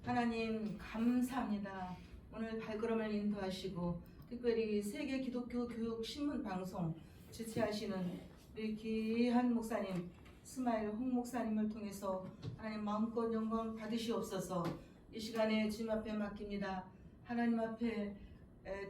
하나님 감사합니다. 오늘 발걸음을 인도하시고 특별히 세계 기독교 교육 신문 방송 주최하시는 우리 귀한 목사님 스마일 홍 목사님을 통해서 하나님 마음껏 영광 받으시옵소서. 이 시간에 주님 앞에 맡깁니다. 하나님 앞에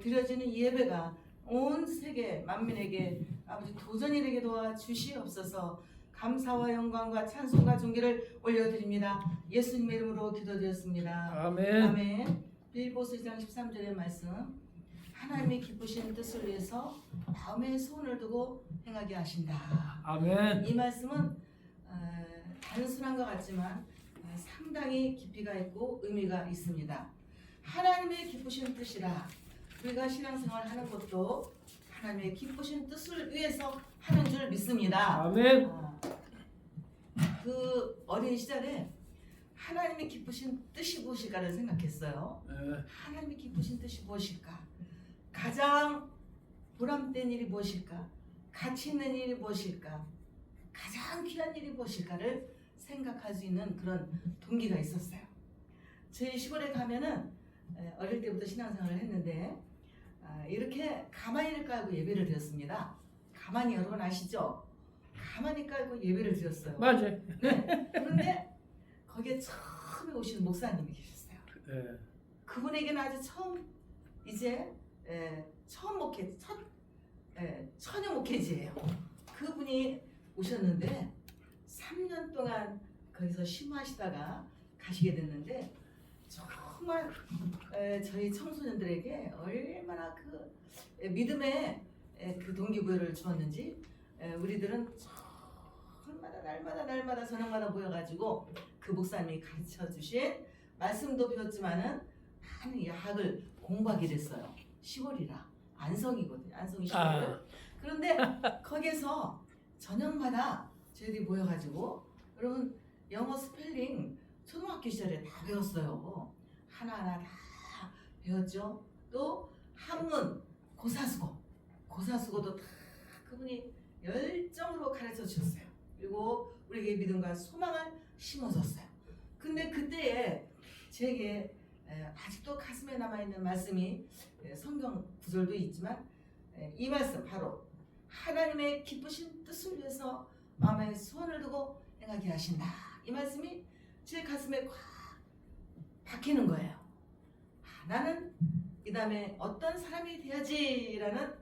드려지는 이 예배가 온 세계 만민에게 아버지 도전이 되게 도와 주시옵소서. 감사와 영광과 찬송과 존귀를 올려드립니다. 예수님의 이름으로 기도드렸습니다. 아멘. 아멘. 빌보스 1장 13절의 말씀, 하나님이 기쁘신 뜻을 위해서 마음에 소원을 두고 행하게 하신다. 아멘. 이 말씀은 단순한 것 같지만 상당히 깊이가 있고 의미가 있습니다. 하나님의 기쁘신 뜻이라. 우리가 신앙생활 하는 것도 하나님의 기쁘신 뜻을 위해서 하는 줄 믿습니다. 아멘. 그 어린 시절에 하나님의 기쁘신 뜻이 무엇일까를 생각했어요. 하나님의 기쁘신 뜻이 무엇일까? 가장 보람된 일이 무엇일까? 가치 있는 일이 무엇일까? 가장 귀한 일이 무엇일까를 생각할 수 있는 그런 동기가 있었어요. 저희 시골에 가면은 어릴 때부터 신앙생활을 했는데 이렇게 가만히를 깔고 예배를 드렸습니다. 가만히 여러분 아시죠? 가만히 깔고 예배를 드렸어요. 맞아요. 네. 그런데 거기에 처음에 오신 목사님이 계셨어요. 네. 그분에게는 아주 처음 이제 처음 목회 처녀 목회지예요. 그분이 오셨는데 3년 동안 거기서 심호하시다가 가시게 됐는데 정말 저희 청소년들에게 얼마나 그 믿음의 그 동기부여를 주었는지 우리들은 날마다 저녁마다 모여가지고 그 목사님이 가르쳐 주신 말씀도 배웠지만은 많은 야학을 공부하게 됐어요. 10월이라 안성이거든요. 안성이 10월. 그런데 거기에서 저녁마다 저희들이 모여가지고 여러분 영어 스펠링 초등학교 시절에 다 배웠어요. 하나하나 다 배웠죠. 또 한문 고사수고도 다 그분이 열정으로 가르쳐 주셨어요. 그리고 우리에게 믿음과 소망을 심어줬어요. 근데 그때에 제게 아직도 가슴에 남아있는 말씀이 성경 구절도 있지만 이 말씀 바로 하나님의 기쁘신 뜻을 위해서 마음에 소원을 두고 행하게 하신다. 이 말씀이 제 가슴에 꽉 박히는 거예요. 나는 이 다음에 어떤 사람이 돼야지라는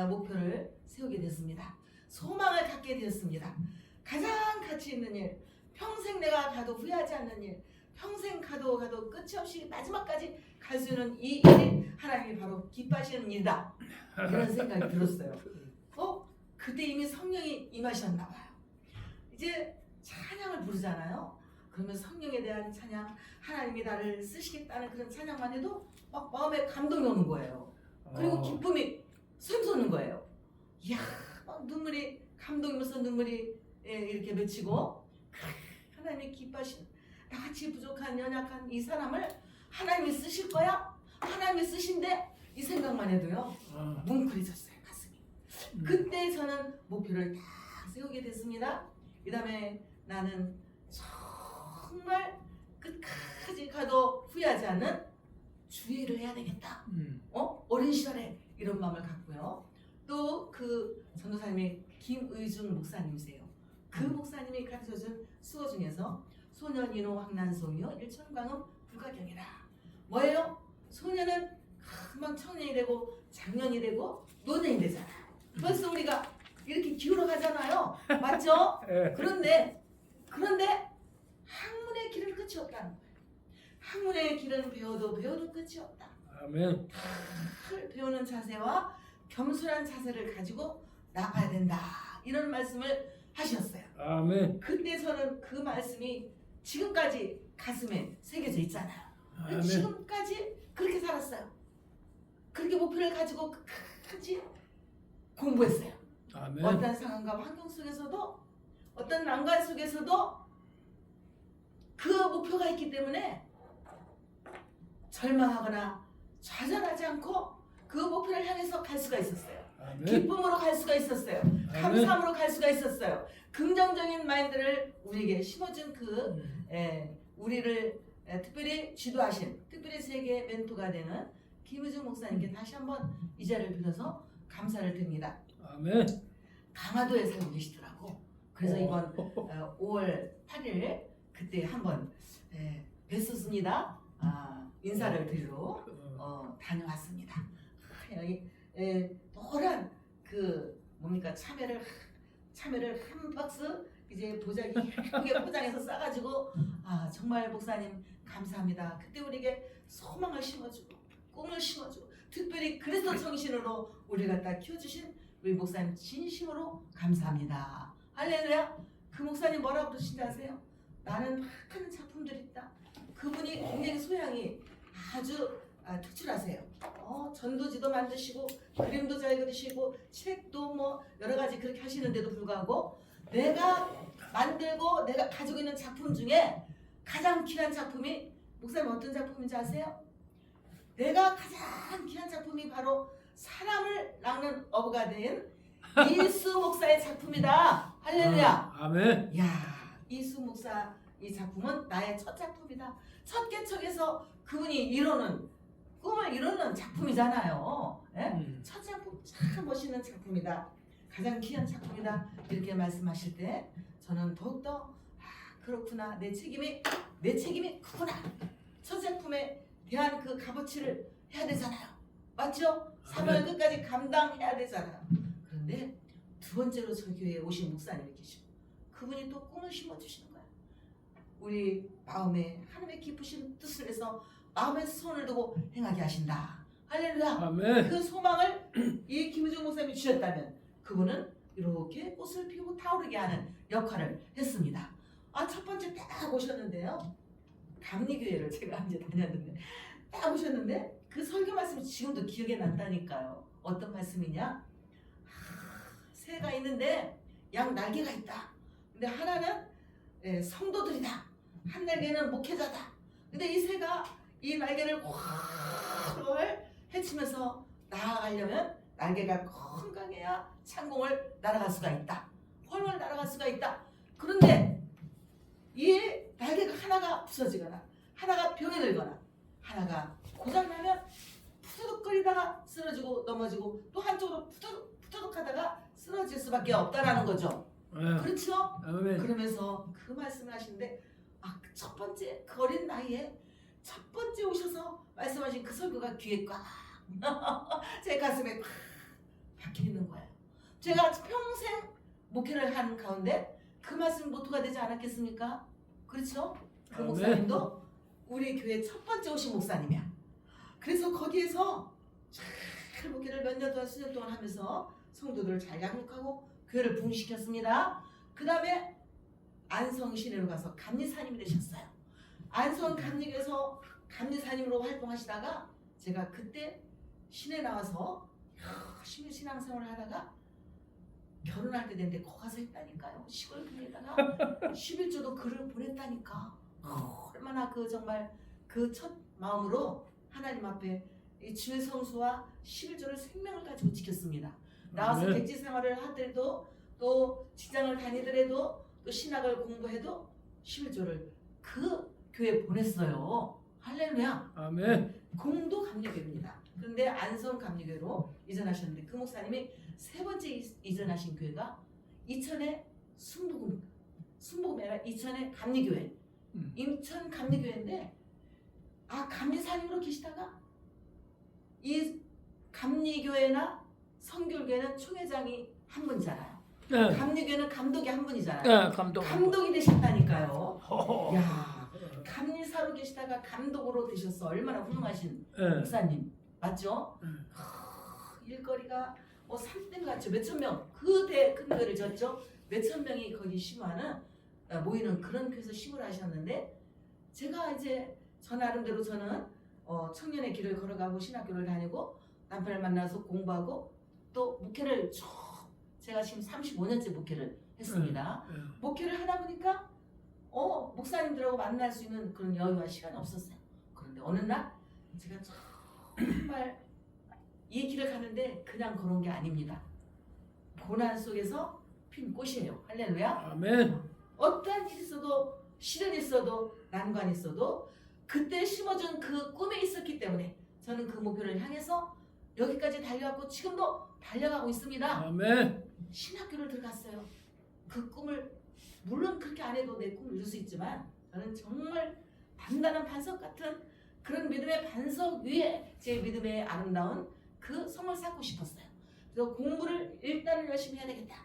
목표를 세우게 됐습니다. 소망을 갖게 되었습니다. 가장 가치 있는 일, 평생 내가 가도 후회하지 않는 일, 평생 가도 끝이 없이 마지막까지 갈 수 있는 이 일이 하나님이 바로 기뻐하시는 일이다. 이런 생각이 들었어요. 그때 이미 성령이 임하셨나 봐요. 이제 찬양을 부르잖아요. 그러면 성령에 대한 찬양, 하나님이 나를 쓰시겠다는 그런 찬양만 해도 막 마음에 감동이 오는 거예요. 그리고 기쁨이 샘솟는 거예요. 이야, 막 눈물이 감동이면서 눈물이 이렇게 맺히고 하나님이 기뻐하신 나같이 부족한 연약한 이 사람을 하나님이 쓰실 거야? 하나님이 쓰신대? 이 생각만 해도요 뭉클해졌어요 가슴이. 그때 저는 목표를 다 세우게 됐습니다. 그 다음에 나는 정말 끝까지 가도 후회하지 않는 주의를 해야 되겠다. 어린 시절에 이런 마음을 갖고요. 또 그 전도사님이 김의중 목사님이세요. 그 목사님이 가르쳐준 수어 중에서 소년 인호 황난송이요 일천광음 불가경이라. 뭐예요? 소년은 금방 청년이 되고 장년이 되고 노년이 되잖아요. 벌써 우리가 이렇게 기울어 가잖아요. 맞죠? 그런데 학문의 길은 끝이 없다는 거예요. 학문의 길은 배워도 끝이 없다. 아멘. 배우는 자세와 겸손한 자세를 가지고 나가야 된다. 이런 말씀을 하셨어요. 아멘. 그때 저는 그 말씀이 지금까지 가슴에 새겨져 있잖아요. 아멘. 지금까지 그렇게 살았어요. 그렇게 목표를 가지고 끝까지 공부했어요. 아멘. 어떤 상황과 환경 속에서도 어떤 난관 속에서도 그 목표가 있기 때문에 절망하거나 좌절하지 않고 그 목표를 향해서 갈 수가 있었어요. 아멘. 기쁨으로 갈 수가 있었어요. 감사함으로 갈 수가 있었어요. 긍정적인 마인드를 우리에게 심어준 그 우리를 특별히 지도하신 특별히 세계 멘토가 되는 김의중 목사님께 다시 한번 이 자리를 빌어서 감사를 드립니다. 아멘. 강화도에 살고 계시더라고. 그래서 이번 5월 8일 그때 한번 뵀었습니다. 인사를 드리러 다녀왔습니다. 여기 노란 그 뭡니까 참외를 한 박스 이제 도자기 예쁘게 포장해서 싸가지고 정말 목사님 감사합니다. 그때 우리에게 소망을 심어주고 꿈을 심어주고 특별히 그리스도 정신으로 우리를 갖다 키워주신 우리 목사님 진심으로 감사합니다. 할렐루야. 그 목사님 뭐라고 그러신지 아세요? 나는 많은 작품들이 있다. 그분이 굉장히 소양이 아주 특출하세요. 전도지도 만드시고 그림도 잘 그리시고 책도 뭐 여러 가지 그렇게 하시는데도 불구하고 내가 만들고 내가 가지고 있는 작품 중에 가장 귀한 작품이 목사님 어떤 작품인지 아세요? 내가 가장 귀한 작품이 바로 사람을 낳는 어부가 된 이수 목사의 작품이다. 할렐루야. 아멘. 야, 이수 목사 이 작품은 나의 첫 작품이다. 첫 개척에서 그분이 꿈을 이루는 작품이잖아요. 예? 첫 작품 참 멋있는 작품이다. 가장 귀한 작품이다. 이렇게 말씀하실 때 저는 더욱더 그렇구나. 내 책임이 크구나. 첫 작품에 대한 그 값어치를 해야 되잖아요. 맞죠? 3월 끝까지 감당해야 되잖아요. 그런데 두 번째로 저 교회에 오신 목사님이 계시고 그분이 또 꿈을 심어주시는 거예요. 우리 마음에 하나님의 깊으신 뜻을 해서 마음에 손을 두고 행하게 하신다. 할렐루야. 아멘. 그 소망을 이 김의중 목사님이 주셨다면 그분은 이렇게 꽃을 피우고 타오르게 하는 역할을 했습니다. 첫 번째 딱 오셨는데요. 감리교회를 제가 이제 다녔는데 딱 오셨는데 그 설교 말씀이 지금도 기억에 난다니까요. 어떤 말씀이냐? 새가 있는데 양 날개가 있다. 근데 하나는 성도들이다. 한 날개는 목회자다. 근데 이 새가 이 날개를 훨 헤치면서 나아가려면 날개가 건강해야 창공을 날아갈 수가 있다. 훨훨 날아갈 수가 있다. 그런데 이 날개가 하나가 부서지거나 하나가 병이 들거나 하나가 고장나면 푸드득거리다가 쓰러지고 넘어지고 또 한쪽으로 푸드득하다가 쓰러질 수밖에 없다라는 거죠. 그렇죠? 아멘. 그러면서 그 말씀을 하시는데 첫 번째 그 어린 나이에 첫 번째 오셔서 말씀하신 그 설교가 귀에 꽉 제 가슴에 꽉 박혀 있는 거예요. 제가 평생 목회를 한 가운데 그 말씀 모토가 되지 않았겠습니까? 그렇죠? 그 목사님도 우리 교회 첫 번째 오신 목사님이야. 그래서 거기에서 잘 목회를 몇 년 동안 수년 동안 하면서 성도들을 잘 양육하고 교회를 부흥시켰습니다. 그 다음에 안성 시내로 가서 감리사님이 되셨어요. 안성 감리교에서 감리사님으로 활동하시다가 제가 그때 시내 나와서 열심히 신앙생활을 하다가 결혼할 때 됐는데 거기 가서 했다니까요. 시골 교회에다가 11조도 글을 보냈다니까. 얼마나 정말 그 첫 마음으로 하나님 앞에 이 주의 성수와 11조를 생명을 가지고 지켰습니다. 나와서 백지 생활을 하더라도 또 직장을 다니더라도 또 신학을 공부해도 11조를 그 교회에 보냈어요. 할렐루야. 아멘. 공도 감리교회입니다. 그런데 안성 감리교회로 이전하셨는데 그 목사님이 세 번째 이전하신 교회가 이천의 순복음이 아니라 이천의 감리교회. 인천 감리교회인데 감리사님으로 계시다가 이 감리교회나 성결교회는 총회장이 한 분이잖아요. 감리교회는 감독이 한 분이잖아요. 감독이 되셨다니까요. 야, 감리사로 계시다가 감독으로 되셨어. 얼마나 훌륭하신 목사님 맞죠? 일거리가 산댐 같죠. 몇천 명 그 큰 교회를 졌죠. 몇천 명이 거기 심화하는 모이는 그런 교회에서 심을 하셨는데 제가 이제 저 나름대로 저는 청년의 길을 걸어가고 신학교를 다니고 남편을 만나서 공부하고 또 목회를 제가 지금 35년째 목회를 했습니다. 목회를 하다 보니까 목사님들하고 만날 수 있는 그런 여유와 시간이 없었어요. 그런데 어느 날 제가 정말 이 길을 가는데 그냥 걸어온 게 아닙니다. 고난 속에서 핀 꽃이에요. 할렐루야. 아멘. 어떠한 일이 있어도 시련이 있어도 난관이 있어도 그때 심어준 그 꿈에 있었기 때문에 저는 그 목표를 향해서 여기까지 달려왔고 지금도 달려가고 있습니다. 아멘. 신학교를 들어갔어요. 그 꿈을 물론 그렇게 안 해도 내 꿈을 이룰 수 있지만 저는 정말 단단한 반석 같은 그런 믿음의 반석 위에 제 믿음의 아름다운 그 성을 쌓고 싶었어요. 그래서 공부를 일단은 열심히 해야 되겠다.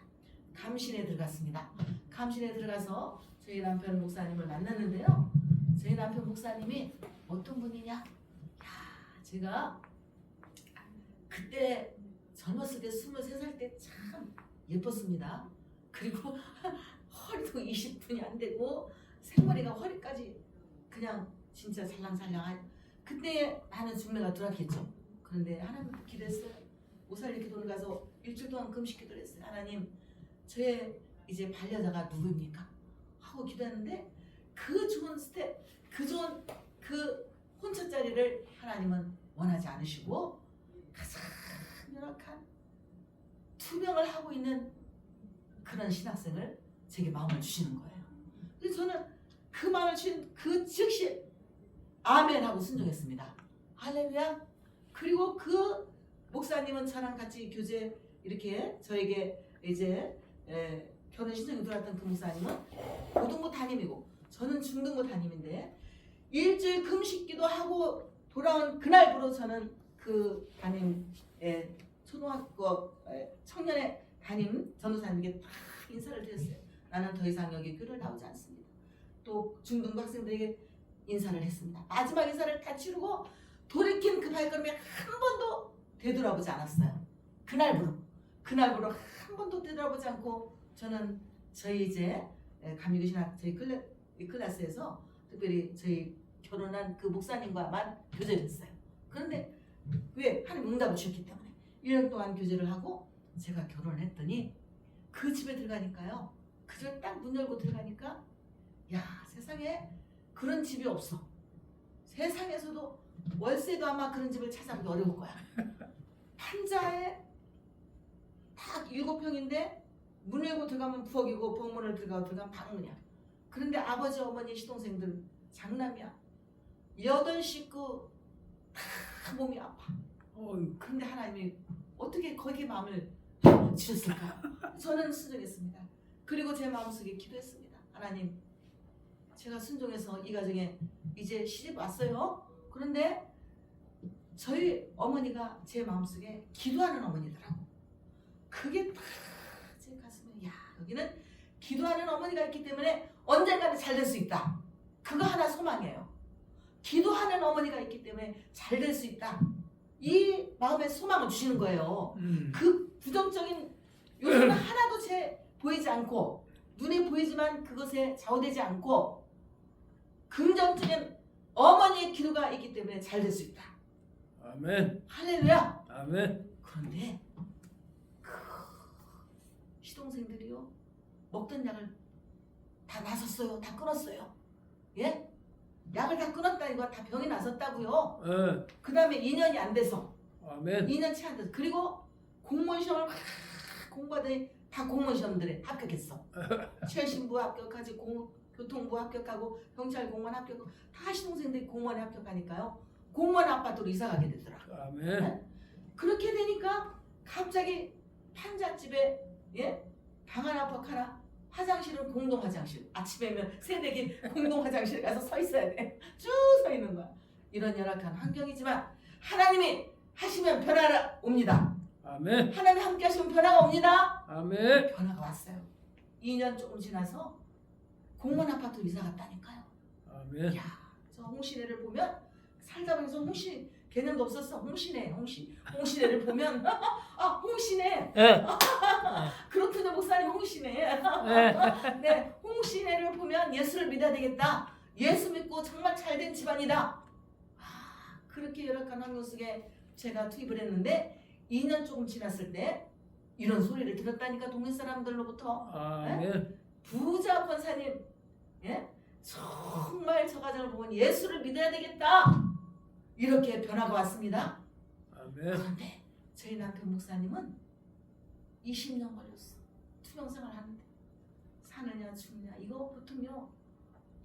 감신에 들어갔습니다. 감신에 들어가서 저희 남편 목사님을 만났는데요. 저희 남편 목사님이 어떤 분이냐? 야, 제가 그때 젊었을 때 23살 때 참 예뻤습니다. 그리고 허리도 20분이 안 되고 생머리가 허리까지 그냥 진짜 살랑살랑한 그때 나는 중매가 들어왔겠죠. 그런데 하나님께 기도했어요. 오살리 기도를 가서 일주일 동안 금식 기도를 했어요. 하나님, 저의 이제 반려자가 누구입니까? 하고 기도했는데 그 좋은 스텝, 그 좋은 그 혼처 자리를 하나님은 원하지 않으시고 가장 열악한 투병을 하고 있는 그런 신학생을 제게 마음을 주시는 거예요. 그래서 저는 그 마음을 주신 그 즉시 아멘 하고 순종했습니다. 할렐루야. 그리고 그 목사님은 저랑 같이 교제 이렇게 저에게 이제 결혼 신청이 들어왔던 그 목사님은 고등부 담임이고 저는 중등부 담임인데 일주일 금식기도 하고 돌아온 그날부로 저는 그 담임 초등학교 청년의 담임 전도사님에게 다 인사를 드렸어요. 나는 더 이상 여기 교회를 나오지 않습니다. 또 중등부 학생들에게 인사를 했습니다. 마지막 인사를 다 치르고 돌이킨 그 발걸음이 한 번도 되돌아보지 않았어요. 그날부로 한 번도 되돌아보지 않고 저는 저희 이제 감리교신학 저희 클래스에서 특별히 저희 결혼한 그 목사님과만 교제를 했어요. 그런데 왜? 하나님 응답을 주셨기 때문에 1년 동안 교제를 하고 제가 결혼을 했더니 그 집에 들어가니까요. 그저 딱 문 열고 들어가니까 야, 세상에 그런 집이 없어. 세상에서도 월세도 아마 그런 집을 찾아보기 어려울 거야. 판자에 딱 7평인데 문 열고 들어가면 부엌이고 벙문을 들어가면 방문이야. 그런데 아버지 어머니 시동생들 장남이야. 8 식구 다 몸이 아파. 그런데 하나님이 어떻게 거기에 마음을 주셨을까요? 저는 순종했습니다. 그리고 제 마음속에 기도했습니다. 하나님, 제가 순종해서 이 가정에 이제 시집 왔어요. 그런데 저희 어머니가 제 마음속에 기도하는 어머니더라고. 그게 딱 제 가슴에 야, 여기는 기도하는 어머니가 있기 때문에 언젠가는 잘 될 수 있다. 그거 하나 소망이에요. 기도하는 어머니가 있기 때문에 잘 될 수 있다. 이 마음에 소망을 주시는 거예요. 그 부정적인 요소는 하나도 보이지 않고 눈에 보이지만 그것에 좌우되지 않고 긍정적인 어머니의 기도가 있기 때문에 잘 될 수 있다. 아멘. 할렐루야. 아멘. 그런데 그 시동생들이요 먹던 약을 다 놨었어요. 다 끊었어요. 예? 약을 다 끊었다 이거 다 병이 나섰다고요. 그 다음에 2년이 안 돼서 아멘. 2년 채 안 돼서 그리고 공무원 시험을 막 공부하더니 다 공무원 시험들에 합격했어. 최신부 합격하지 교통부 합격하고 경찰 공무원 합격하고 다 시동생들이 공무원에 합격하니까요. 공무원 아파트로 이사 가게 되더라. 아멘. 네? 그렇게 되니까 갑자기 판잣집에 방 하나 벽 하나 화장실은 공동 화장실. 아침에면 새내기 공동 화장실에 가서 서 있어야 돼. 쭉 서 있는 거야. 이런 열악한 환경이지만 하나님이 하시면 변화가 옵니다. 아멘. 하나님 함께 하시면 변화가 옵니다. 아멘. 변화가 왔어요. 2년 조금 지나서 공무원 아파트로 이사 갔다니까요. 아멘. 야, 저 홍신애를 보면 살다 보면서 홍신 개념도 없었어. 홍신애를 보면 홍신애. 그렇군요 목사님 홍신애. 네, 홍신애를 보면 예수를 믿어야 되겠다. 예수 믿고 정말 잘된 집안이다. 그렇게 열악한 환경 속에 제가 투입을 했는데 2년 조금 지났을 때 이런 소리를 들었다니까 동네 사람들로부터. 아멘. 부자 권사님, 정말 저 가정을 보면 예수를 믿어야 되겠다. 이렇게 변화가 왔습니다. 아멘. 그런데 저희 남편 목사님은 20년 걸렸어. 투병생활 하는데 사느냐 죽느냐 이거 보통요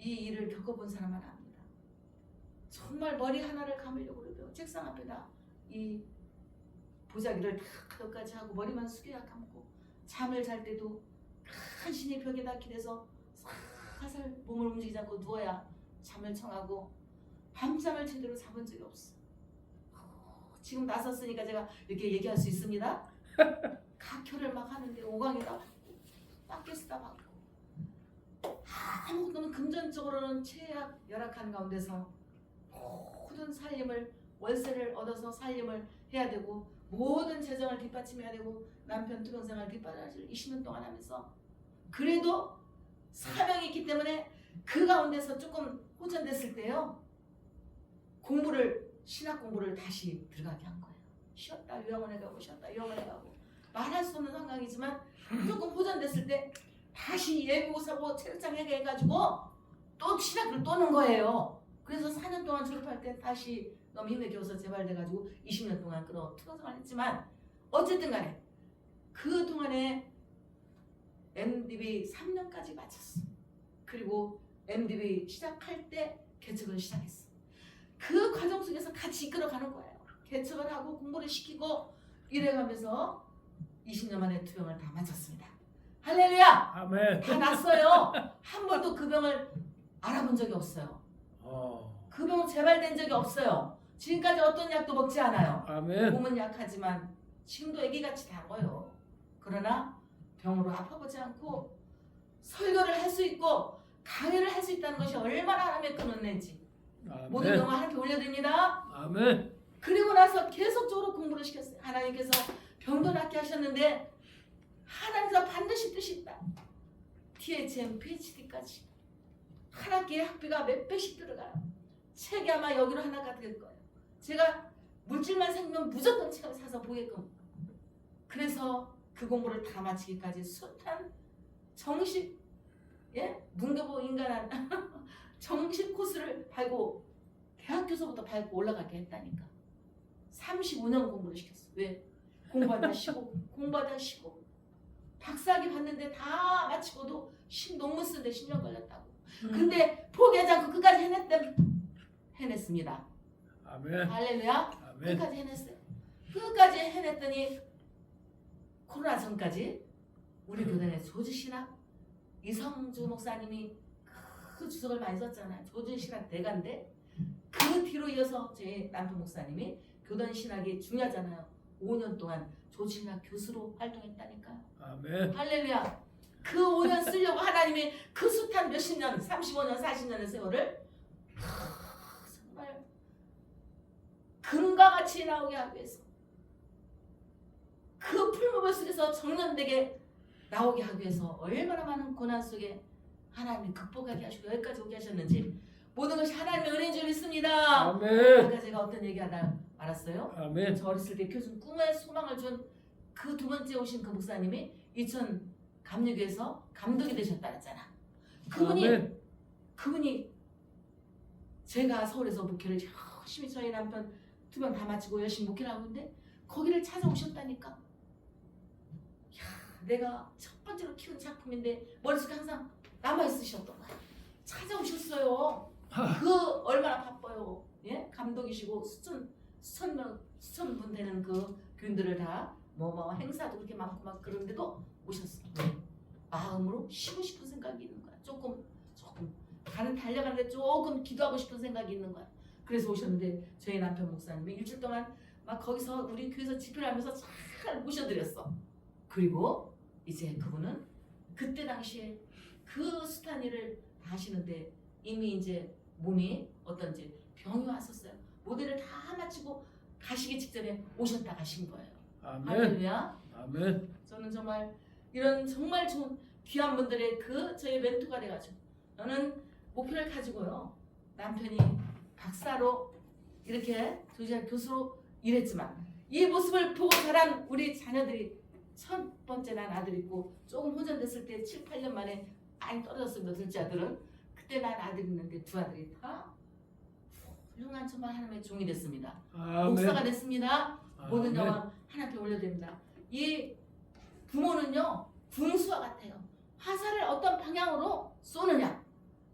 이 일을 겪어본 사람은 압니다. 정말 머리 하나를 감으려고 그래도 책상 앞에다 이 보자기를 다 가득까지 하고 머리만 숙여야 감고 잠을 잘 때도 간신히 벽에다 기대서 살살 몸을 움직이지 않고 누워야 잠을 청하고 밤잠을 제대로 자본 적이 없어. 지금 나섰으니까 제가 이렇게 얘기할 수 있습니다. 각혈을 막 하는데 오강에다 받고 빡게스다 받고 아무것도 금전적으로는 최악 열악한 가운데서 모든 살림을 월세를 얻어서 살림을 해야 되고 모든 재정을 뒷받침해야 되고 남편 두 평생을 뒷받침을 20년 동안 하면서 그래도 사명이 있기 때문에 그 가운데서 조금 호전됐을 때요 신학 공부를 다시 들어가게 한 거예요. 쉬었다 요양원에 가고 쉬었다 요양원에 가고 말할 수 없는 상황이지만 조금 호전됐을 때 다시 예비고사고 체력장 해가지고 또 신학을 떠는 거예요. 그래서 4년 동안 졸업할 때 다시 너무 힘에 겨워서 재발돼가지고 20년 동안 그런 투병생활을 했지만 어쨌든 간에 그 동안에 MDB 3년까지 마쳤어. 그리고 MDB 시작할 때 개척을 시작했어. 그 과정 속에서 같이 이끌어가는 거예요. 개척을 하고 공부를 시키고 이래가면서 20년 만에 투병을 다 마쳤습니다. 할렐루야! 아멘. 다 났어요. 한 번도 그 병을 알아본 적이 없어요. 그 병 재발된 적이 없어요. 지금까지 어떤 약도 먹지 않아요. 아멘. 몸은 약하지만 지금도 애기같이 다고요. 그러나 병으로 아파보지 않고 설교를 할 수 있고 강의를 할 수 있다는 것이 얼마나 하나님의 큰 은혜인지 모든 영광 하나님께 올려드립니다. 아멘. 그리고 나서 계속적으로 공부를 시켰어요. 하나님께서 병도 낫게 하셨는데 하나님께서 반드시 뜻이 있다. THM, PhD까지 한 학기에 학비가 몇 배씩 들어가요. 책이 아마 여기로 하나가 될 거예요. 제가 물질만 생기면 무조건 책을 사서 보게끔. 그래서 그 공부를 다 마치기까지 숱한 정식 문교부 인간한 정식 코스를 밟고 대학교서부터 밟고 올라가게 했다니까. 35년 공부를 시켰어. 왜? 공부하다 쉬고 공부하다 쉬고 박사학위 받는데 다 마치고도 논문 쓰는데 10년 걸렸다고. 근데 포기하지 않고 끝까지 해냈습니다. 아멘. 할렐루야. 아멘. 끝까지 해냈어요. 끝까지 해냈더니 코로나 전까지 우리 교단의 조지신학 이성주 목사님이 그 주석을 많이 썼잖아요. 조지신학 대가인데 그 뒤로 이어서 제 남편 목사님이 교단 신학이 중요하잖아요. 5년 동안 조지신학 교수로 활동했다니까요. 아멘. 할렐루야. 그 5년 쓰려고 하나님이 그 숱한 몇십 년, 35년, 40년의 세월을 정말 금과 같이 나오게 하기 위해서 그 풀무불 속에서 정년되게 나오게 하기 위해서 얼마나 많은 고난 속에 하나님이 극복하게 하시고 여기까지 오게 하셨는지 모든 것이 하나님의 은혜인 줄 믿습니다. 아멘. 아까 제가 어떤 얘기하다 말았어요? 아멘. 저 어렸을 때 교수 꿈에 소망을 준 그 두 번째 오신 그 목사님이 이천 감리교에서 감독이 되셨다 했잖아. 그분이 제가 서울에서 목회를 열심히 저희 남편 두 명 다 마치고 열심히 목회를 하고 있는데 거기를 찾아오셨다니까. 야, 내가 첫 번째로 키운 작품인데 머릿속에 항상 남아있으셨던 거야. 찾아오셨어요. 그 얼마나 바빠요. 예? 감독이시고 수천 분 되는 그 교인들을 다 뭐 행사도 그렇게 많고 막 그런데도 오셨어. 마음으로 쉬고 싶은 생각이 있는 거야. 조금 달려가는데 조금 기도하고 싶은 생각이 있는 거야. 그래서 오셨는데 저희 남편 목사님이 일주일 동안 막 거기서 우리 교회에서 집회를 하면서 잘 모셔드렸어. 그리고 이제 그분은 그때 당시에 그 숱한 일을 다 하시는데 이미 이제 몸이 어떤지 병이 왔었어요. 모델을 다 마치고 가시기 직전에 오셨다 가신 거예요. 아멘. 할렐루야. 아멘. 저는 정말 이런 정말 좋은 귀한 분들의 그 저의 멘토가 돼가지고 저는 목표를 가지고요. 남편이 박사로 이렇게 조지학 교수로 일했지만 이 모습을 보고 자란 우리 자녀들이 첫 번째 난 아들 있고 조금 호전됐을 때 7, 8년 만에 많이 떨어졌습니다. 둘째 아들은. 그때 난 아들 있는데 두 아들이 다 훌륭한 정말 하나님의 종이 됐습니다. 목사가 됐습니다. 모든 영광 하나님께 올려드립니다. 이 부모는요 궁수와 같아요. 화살을 어떤 방향으로 쏘느냐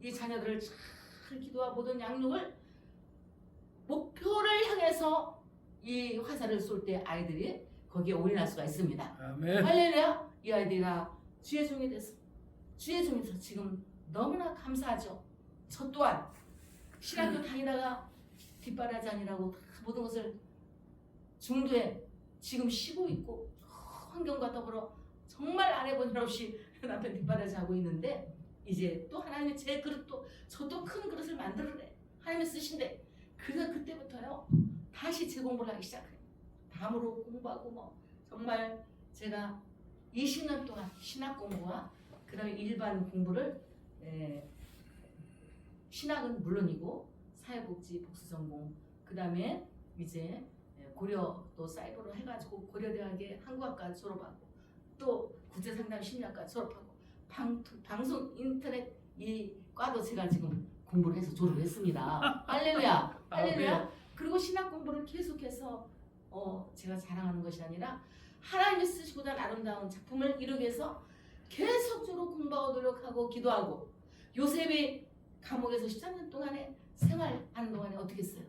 이 자녀들을 잘 기도와 모든 양육을 목표를 향해서 이 화살을 쏠 때 아이들이 거기에 올인할 수가 있습니다. 아멘. 할렐루야. 이 아이들이가 주의 종이 돼서 지금 너무나 감사하죠. 저 또한 신학교 다니다가 뒷바라지 아니라고 다 모든 것을 중도에 지금 쉬고 있고 환경과 더불어 정말 안 해본 일 없이 남편 뒷바라지 하고 있는데 이제 또 하나님이 제 그릇도 저도 큰 그릇을 만들어내 하나님이 쓰신데 그래서 그때부터요 다시 재공부를 하기 시작해요. 다음으로 공부하고 뭐 정말 제가 20년 동안 신학 공부와 그 다음에 일반 공부를 신학은 물론이고 사회복지 복수전공 그 다음에 이제 고려 또 사이버로 해가지고 고려대학의 한국학과 졸업하고 또 국제상담 심리학과 졸업하고 방송 인터넷 이 과도 제가 지금 공부를 해서 졸업했습니다. 할렐루야. 할렐루야. 그리고 신학 공부를 계속해서 제가 자랑하는 것이 아니라 하나님이 쓰시고자 하는 아름다운 작품을 이루기 위해서 계속적으로 공부하고 노력하고 기도하고 요셉이 감옥에서 13년 동안에 생활하는 동안에 어떻게 했어요?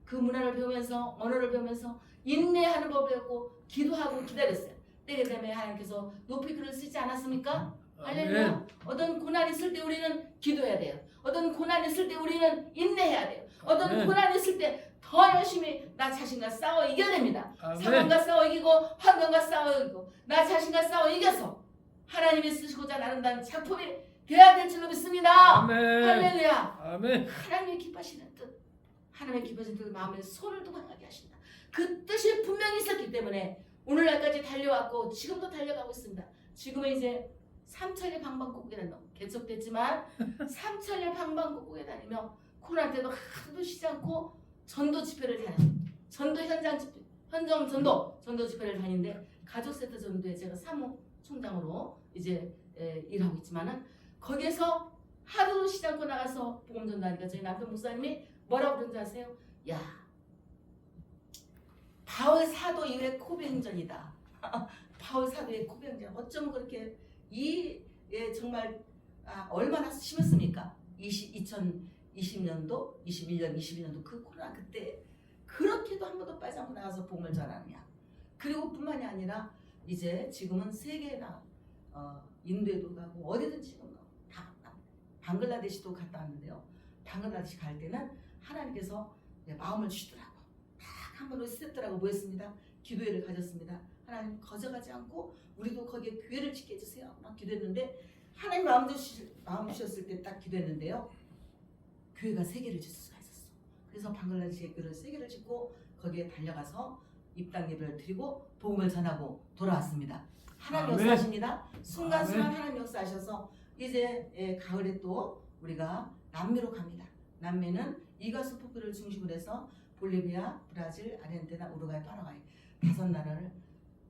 그 문화를 배우면서 언어를 배우면서 인내하는 법을 배웠고 기도하고 기다렸어요. 때가 되면 하나님께서 높이 글을 쓰지 않았습니까? 할렐루야. 어떤 고난이 있을 때 우리는 기도해야 돼요. 어떤 고난이 있을 때 우리는 인내해야 돼요. 어떤 고난이 있을 때 더 열심히 나 자신과 싸워 이겨야 됩니다. 상황과 싸워 이기고 환경과 싸워 이기고 나 자신과 싸워 이겨서 하나님이 쓰시고자 하는 아름다운 작품이 되어야 될 줄로 믿습니다. 아멘. 할렐루야. 아멘. 하나님의 기뻐하시는 뜻, 하나님의 기뻐하시는 뜻 마음에 손을 두고 행하게 하신다. 그 뜻이 분명히 있었기 때문에 오늘날까지 달려왔고 지금도 달려가고 있습니다. 지금은 이제 삼천리 방방곡곡에 다니며 개척됐지만 삼천리 방방곡곡에 다니며 코로나 때도 하루도 쉬지 않고 전도 집회를 다녔어요. 전도 현장 집회, 전도 집회를 다니는데 가족센터 전도에 제가 사무총장으로 이제 일하고 있지만은 거기에서 하루도 쉬지 않고 나가서 복음 전도하니까 저희 남편 목사님이 뭐라고 그런지 아세요? 야, 바울 사도 이외 코병전이다. 바울 사도의 코병전 어쩜 그렇게 정말 얼마나 심했습니까? 2020년도, 21년, 22년도 그 코로나 그때 그렇게도 한 번도 빠지 않고 나가서 복음을 전하느냐. 그리고 뿐만이 아니라 이제 지금은 세계나 인도에도 가고 어디든지 다 방글라데시도 갔다 왔는데요. 방글라데시 갈 때는 하나님께서 마음을 주시더라고. 딱 한 번으로 스태프들하고 모였습니다. 기도회를 가졌습니다. 하나님 거저가지 않고 우리도 거기에 교회를 짓게 해주세요. 막 기도했는데 하나님 마음 주셨을 때 딱 기도했는데요. 교회가 3개를 짓을 수가 있었어. 그래서 방글라데시에 교회를 3개를 짓고 거기에 달려가서 입당 예배를 드리고 복음을 전하고 돌아왔습니다. 하나님 아멘. 역사하십니다. 순간순간 아멘. 하나님 역사하셔서 이제 가을에 또 우리가 남미로 갑니다. 남미는 이가수 폭포를 중심으로 해서 볼리비아, 브라질, 아르헨티나, 우루과이, 파라과이 5나라를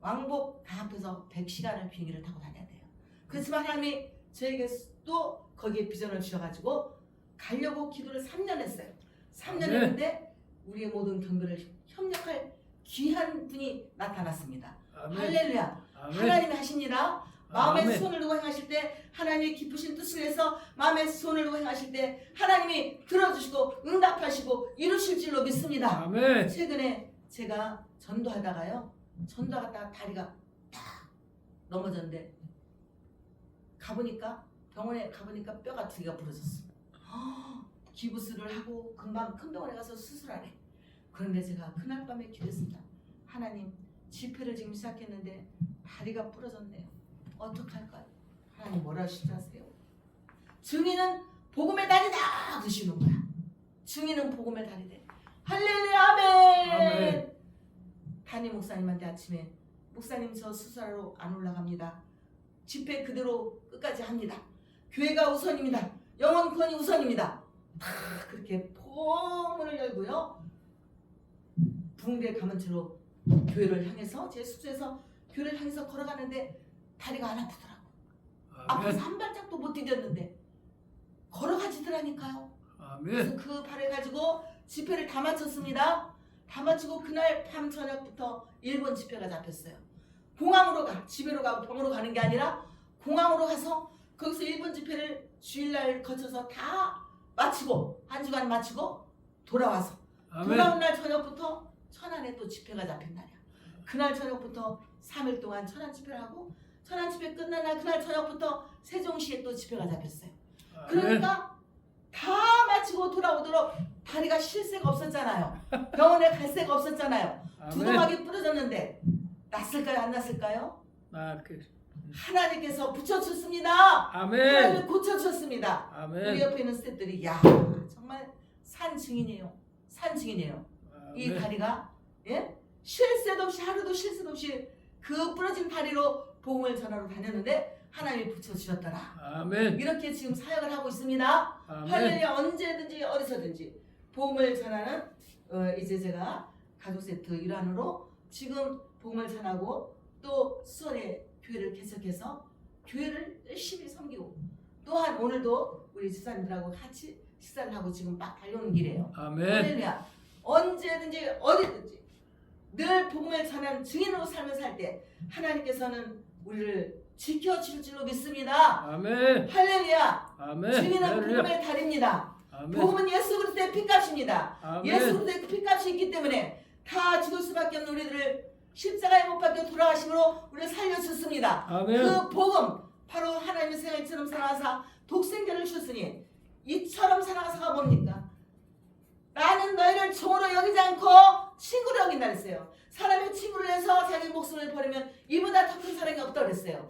왕복 다 합해서 100시간을 비행기를 타고 다녀야 돼요. 그렇지만 하나님이 저에게 또 거기에 비전을 주셔가지고 가려고 기도를 3년 했어요. 3년 아멘. 했는데 우리의 모든 경배를 협력할 귀한 분이 나타났습니다. 아멘. 할렐루야. 아멘. 하나님이 하십니다. 마음에 아멘. 손을 두고 행하실 때 하나님이 기쁘신 뜻을 위해서 마음에 손을 두고 행하실 때 하나님이 들어주시고 응답하시고 이루실 줄로 믿습니다. 아멘. 최근에 제가 전도하다가요. 전도하다가 다리가 딱 넘어졌는데 병원에 가보니까 뼈가 2개가 부러졌어. 기부스를 하고 금방 큰 병원에 가서 수술하래. 그런데 제가 그날 밤에 기도했습니다. 하나님 집회를 지금 시작했는데 다리가 부러졌네요. 어떡할까요? 하나님 뭐라 하시지 아세요? 증인은 복음의 다리다 그러시는 거야. 증인은 복음의 다리래. 할렐루야. 아멘. 아멘. 담임 목사님한테 아침에 목사님 저 수술하러 안 올라갑니다. 집회 그대로 끝까지 합니다. 교회가 우선입니다. 영혼권이 우선입니다. 다 그렇게 포문을 열고요. 붕대 감은 채로 교회를 향해서 제 숙소에서 교회를 향해서 걸어가는데 다리가 안 아프더라고. 앞에서 한 발짝도 못 디뎠는데 걸어가지더라니까요. 그래서 아멘. 그 발을 가지고 집회를 다 마쳤습니다. 다 마치고 그날 밤 저녁부터 일본 집회가 잡혔어요. 공항으로 집회로 가고 병으로 가는 게 아니라 공항으로 가서 거기서 1번 집회를 주일날 거쳐서 다 마치고 한 주간 마치고 돌아와서 돌아온 날 저녁부터 천안에 또 집회가 잡힌 날이야. 그날 저녁부터 3일 동안 천안 집회를 하고 천안 집회 끝난 날 그날 저녁부터 세종시에 또 집회가 잡혔어요. 그러니까 다 마치고 돌아오도록 다리가 쉴 새가 없었잖아요. 병원에 갈 새가 없었잖아요. 두동막이 부러졌는데 났을까요? 안 났을까요? 하나님께서 붙여주셨습니다. 하나님을 고쳐주셨습니다. 우리 옆에 있는 스태프들이 야 정말 산 증인이에요. 산 증인이에요. 이 다리가 쉴 새도 없이 하루도 쉴 새도 없이 그 부러진 다리로 복음을 전하러 다녔는데 하나님이 붙여주셨더라. 이렇게 지금 사역을 하고 있습니다. 할렐루야. 언제든지 어디서든지 복음을 전하는 이제 제가 가족 세트 일환으로 지금 복음을 전하고 또 수원에 교회를 개척해서 교회를 열심히 섬기고 또한 오늘도 우리 집사님들하고 같이 식사를 하고 지금 막 달려오는 길이에요. 할렐루야. 언제든지 어디든지 늘 복음을 전하는 증인으로 삶을 살 때 하나님께서는 우리를 지켜줄 줄로 믿습니다. 할렐루야. 증인은 복음의 다리입니다. 복음은 예수 그리스도의 피값입니다. 예수 그리스도의 그 피값이 있기 때문에 다 죽을 수밖에 없는 우리들을 십자가에 못 박혀 돌아가심으로 우리를 살려주셨습니다. 그 복음 바로 하나님의 생명처럼 살아가사 독생자를 주셨으니 이처럼 살아가사가 뭡니까? 나는 너희를 종으로 여기지 않고 친구로 여긴다 그랬어요. 사람이 친구를 해서 자기 목숨을 버리면 이보다 더 큰 사랑이 없다고 그랬어요.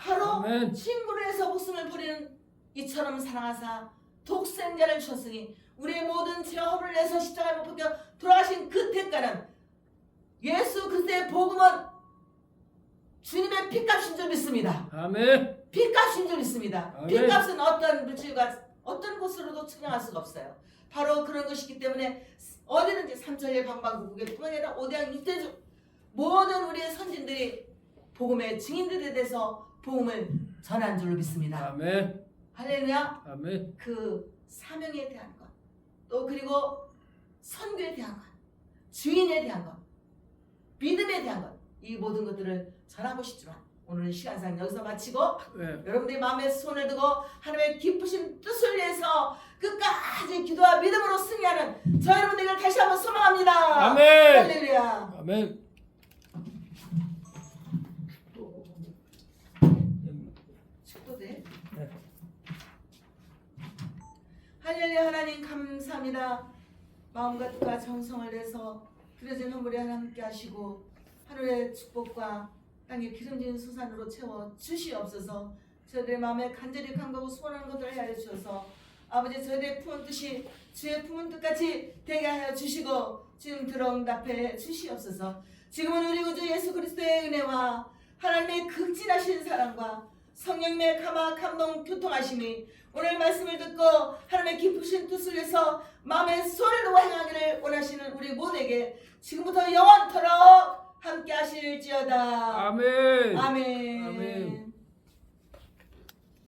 바로 친구를 해서 목숨을 버리는 이처럼 사랑하사 독생자를 주셨으니 우리의 모든 죄와 허물을 내서 십자가에 못 박혀 돌아가신 그 대가는 예수 그리스도의 복음은 주님의 피값인 줄 믿습니다. 피값인 줄 믿습니다. 피값은 어떤 물질과 어떤 곳으로도 측량할 수가 없어요. 바로 그런 것이기 때문에 어디든지 삼천리 방방곡곡에 뿐만 아니라 오대양 육대주 모든 우리의 선진들이 복음의 증인들에 대해서 복음을 전한 줄로 믿습니다. 할렐루야. 그 사명에 대한 것, 또 그리고 선교에 대한 것, 증인에 대한 것, 믿음에 대한 것, 이 모든 것들을 전하고 싶지만 오늘 시간상 여기서 마치고 여러분들의 마음에 손을 두고 하나님의 기쁘신 뜻을 위해서 끝까지 기도와 믿음으로 승리하는 저 여러분들을 다시 한번 소망합니다. 할렐루야. 축도돼. 할렐루야. 하나님 감사합니다. 마음과 뜻과 정성을 내서 드려진 헌물에 함께 하시고 하늘의 축복과 땅의 기름진 수산으로 채워 주시옵소서. 저희들의 마음에 간절히 간구하고 소원하는 것들을 헤아려 주셔서 아버지 저희들의 품은 뜻이 주의 품은 뜻같이 되게 하여 주시고 지금 들어응답해 주시옵소서. 지금은 우리 구주 예수 그리스도의 은혜와 하나님의 극진하신 사랑과 성령님의 감화 감동 교통하심이 오늘 말씀을 듣고 하나님의 기쁘신 뜻을 위해서 마음에 손을 놓아 행하기를 원하시는 우리 모두에게 지금부터 영원토록 함께 하실지어다. 아멘.